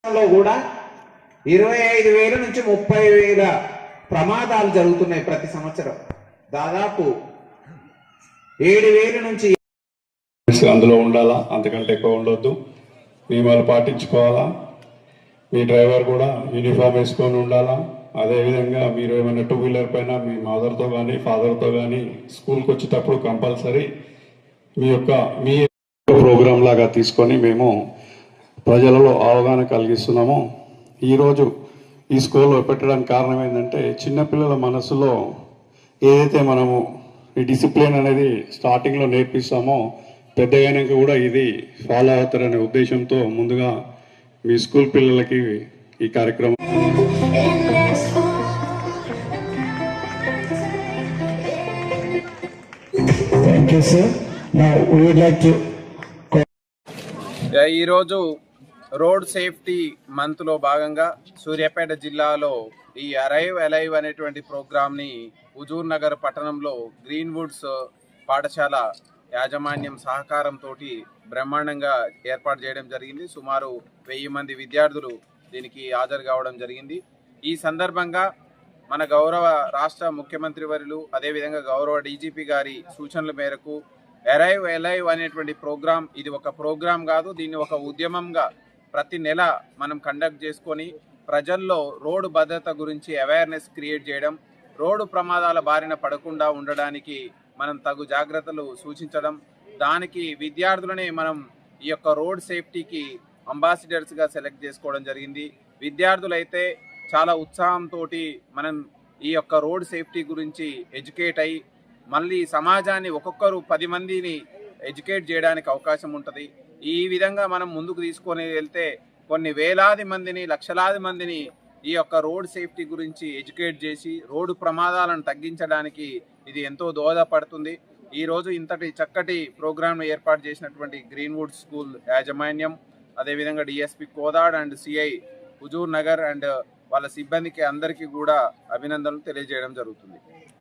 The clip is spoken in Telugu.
లో కూడా 25,000 నుంచి 30,000 ప్రమాదాలు జరుగుతున్నాయి ప్రతి సంవత్సరం. దాదాపు 7,000 నుంచి అందులో ఉండాలా, అంతకంటే ఎక్కువ ఉండొద్దు. నియమాలు పాటించుకోవాలా. మీ డ్రైవర్ కూడా యూనిఫామ్ వేసుకొని ఉండాలా. అదేవిధంగా మీరు ఏమైనా 2 వీలర్ పైన మీ మదర్తో కానీ ఫాదర్తో కానీ స్కూల్కి వచ్చేటప్పుడు కంపల్సరీ మీ ప్రోగ్రామ్ లాగా తీసుకొని మేము ప్రజలలో అవగాహన కలిగిస్తున్నాము. ఈరోజు ఈ స్కూల్లో పెట్టడానికి కారణం ఏంటంటే చిన్నపిల్లల మనసులో ఏదైతే మనము ఈ డిసిప్లిన్ అనేది స్టార్టింగ్లో నేర్పిస్తామో పెద్దగైనాక కూడా ఇది ఫాలో అవుతారనే ఉద్దేశంతో ముందుగా మీ స్కూల్ పిల్లలకి ఈ కార్యక్రమం. ఈరోజు రోడ్ సేఫ్టీ మంత్లో భాగంగా సూర్యాపేట జిల్లాలో ఈ అరైవ్ అలైవ్ అనేటువంటి ప్రోగ్రామ్ని హుజూర్ నగర్ పట్టణంలో గ్రీన్వుడ్స్ పాఠశాల యాజమాన్యం సహకారంతో బ్రహ్మాండంగా ఏర్పాటు చేయడం జరిగింది. సుమారు 1000 మంది విద్యార్థులు దీనికి హాజరు కావడం జరిగింది. ఈ సందర్భంగా మన గౌరవ రాష్ట్ర ముఖ్యమంత్రి వర్యులు అదేవిధంగా గౌరవ డీజీపీ గారి సూచనల మేరకు అరైవ్ అలైవ్ అనేటువంటి ప్రోగ్రాం ఇది ఒక ప్రోగ్రాం కాదు, దీన్ని ఒక ఉద్యమంగా ప్రతి నెల మనం కండక్ట్ చేసుకొని ప్రజల్లో రోడ్డు భద్రత గురించి అవేర్నెస్ క్రియేట్ చేయడం, రోడ్డు ప్రమాదాల బారిన పడకుండా ఉండడానికి మనం తగు జాగ్రత్తలు సూచించడం, దానికి విద్యార్థులనే మనం ఈ యొక్క రోడ్ సేఫ్టీకి అంబాసిడర్స్గా సెలెక్ట్ చేసుకోవడం జరిగింది. విద్యార్థులైతే చాలా ఉత్సాహంతో మనం ఈ యొక్క రోడ్ సేఫ్టీ గురించి ఎడ్యుకేట్ అయ్యి మళ్ళీ సమాజాన్ని ఒక్కొక్కరు 10 మందిని ఎడ్యుకేట్ చేయడానికి అవకాశం ఉంటుంది. ఈ విధంగా మనం ముందుకు తీసుకొని వెళ్తే కొన్ని వేలాది మందిని లక్షలాది మందిని ఈ యొక్క రోడ్ సేఫ్టీ గురించి ఎడ్యుకేట్ చేసి రోడ్డు ప్రమాదాలను తగ్గించడానికి ఇది ఎంతో దోహదపడుతుంది. ఈరోజు ఇంతటి చక్కటి ప్రోగ్రాంను ఏర్పాటు చేసినటువంటి గ్రీన్వుడ్ స్కూల్ యాజమాన్యం, అదేవిధంగా DSP Kodad and CI Huzur Nagar and వాళ్ళ సిబ్బందికి అందరికీ కూడా అభినందనలు తెలియజేయడం జరుగుతుంది.